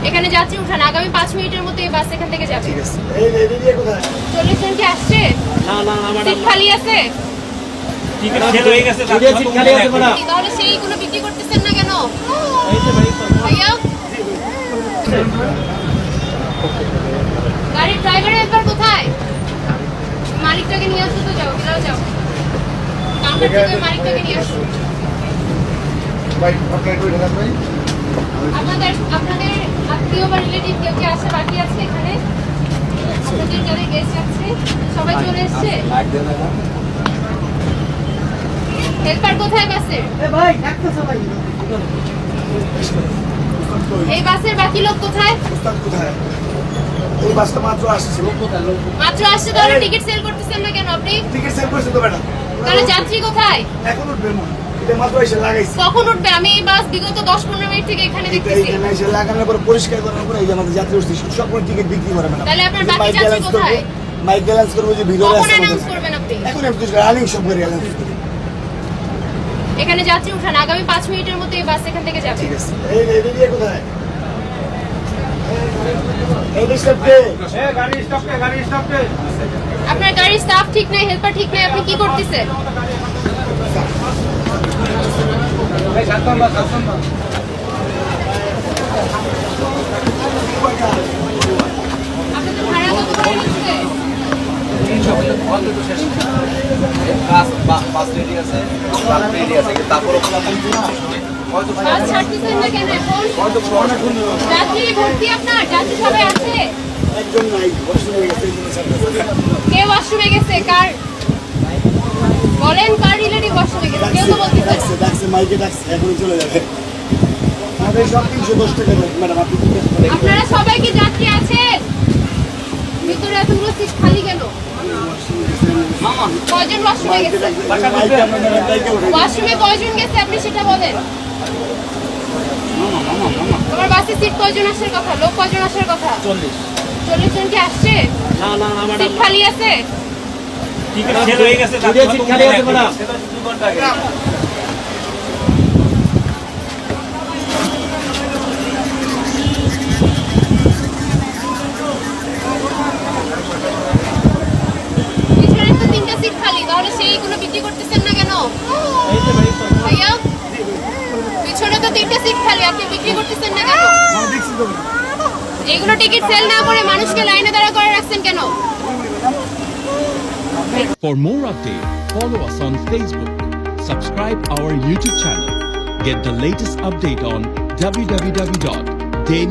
এখানে যাত্রী উঠান, আগামী 5 মিনিটের মধ্যে এই বাস এখান থেকে যাবে। ঠিক আছে। এই এদিকে কোথায়? 40 জন কি আসছে? না না না সিট খালি আছে? টিকিট সেল হয়ে গেছে, সিট খালি আছে ম্যাডাম। তাহলে সেইগুলো বিক্রি করতেছেন না কেন? এই যে ভাই ভাইয়া, গাড়ির ড্রাইভারের একবার কোথায়? মালিকটাকে নিয়ে আসো তো, যাও বিলাও যাও, কাউন্টার থেকে মালিকটাকে নিয়ে আসো। ভাই আপনারা একটু ঢাকা ভাই। আপনাদের আত্মীয় বা রিলেটিভ কেউ কি আসে বাকি আছে এখানে? আপনাদের যারা গেস্ট আছে সবাই চলে এসেছে? হেল্পার কোথায় বাসের? এই বাসের বাকি লোক কোথায়? উস্তাদ কোথায়? এই বাসটা মাত্র আসছে। মাত্র আসছে, তাহলে টিকিট সেল করতেছেন না কেন আপনি? টিকিট সেল করছে তো ম্যাডাম। তাহলে যাত্রী কোথায়? এখন উঠবে না। এটা মাত্র এসে লাগাইছে। কখন উঠবে? আমি এই বাস বিগত 10-15 মিনিট থেকে এখানে দেখতেছি। এইখানে এসে লাগানোর পরে পরিষ্কার করার পরে এই যে আমাদের যাত্রী উঠছে সব করে টিকিট বিক্রি করে ম্যাডাম। তাহলে আপনার বাকি যাত্রী কোথায়? মাইক ব্যালেন্স করবো যে ভিডিও কখন আছে অ্যানাউন্স করবেন আপনি? এখন আমি কিছু রানিং সব করে অ্যানাউন্স করি। এখানে যাত্রী উঠান, আগামী 5 মিনিটের মধ্যে এই বাস এখান থেকে যাবে। ঠিক আছে। এই এদিকে কোথায়? এই স্টপে। গাড়ি স্টপে আপনার গাড়ির স্টাফ ঠিক নাই, হেল্পার ঠিক নাই, আপনি কি করতেছেন? ভাই সাতন বা আপনাদের ভাড়া কত করে নিচ্ছে? বাস রেডি আছে, ট্রাক রেডি আছে, কিন্তু তারপরও বাস ছাড়তেছেন না কেন এখন? যাত্রী ভর্তি আপনার? যাত্রী সবাই আছে? একজন নাই বসে গেছে এই জন্য ছাড়তেছে। কে ওয়াশরুমে গেছে? কার বলেন, কার রিলেটিভ ওয়াশরুমে গেছে? কেউ তো বলতেছে না। ডাকছে মাইকে ডাকছে এখনই চলে যাবে। আমাদের সব 310 টাকা ম্যাডাম আপনি কি করেন? আপনারা সবাই কি যাত্রী আছেন? ভিতরে এতগুলো সিট খালি কেন? কয়জন ওয়াশরুমে গেছে? মাইকে আপনারা ডাইকে উঠে ওয়াশরুমে কয়জন গেছে আপনি সেটা বলেন। তোমার বাসে সিট কয়জন আসার কথা? লোক কয়জন আসার কথা? 40 জন কি আসছে? না না না ম্যাডাম, সিট খালি আছে? টিকিট সেল হয়ে গেছে, সিট খালি আছে ম্যাডাম। 2 ঘন্টা আগে। পিছনে তো 3টা সিট খালি, তাহলে সেইগুলো বিক্রি করতেছেন না কেন? এই যে ভাই ভাইয়া, পিছনে তো 3টা সিট খালি, আপনি বিক্রি করতেছেন না কেন? দেখছি তো এইগুলো টিকিট সেল না করে মানুষকে লাইনে দাঁড়া করে রাখছেন কেন? For more updates, follow us on Facebook, subscribe our YouTube channel, get the latest update on www.daily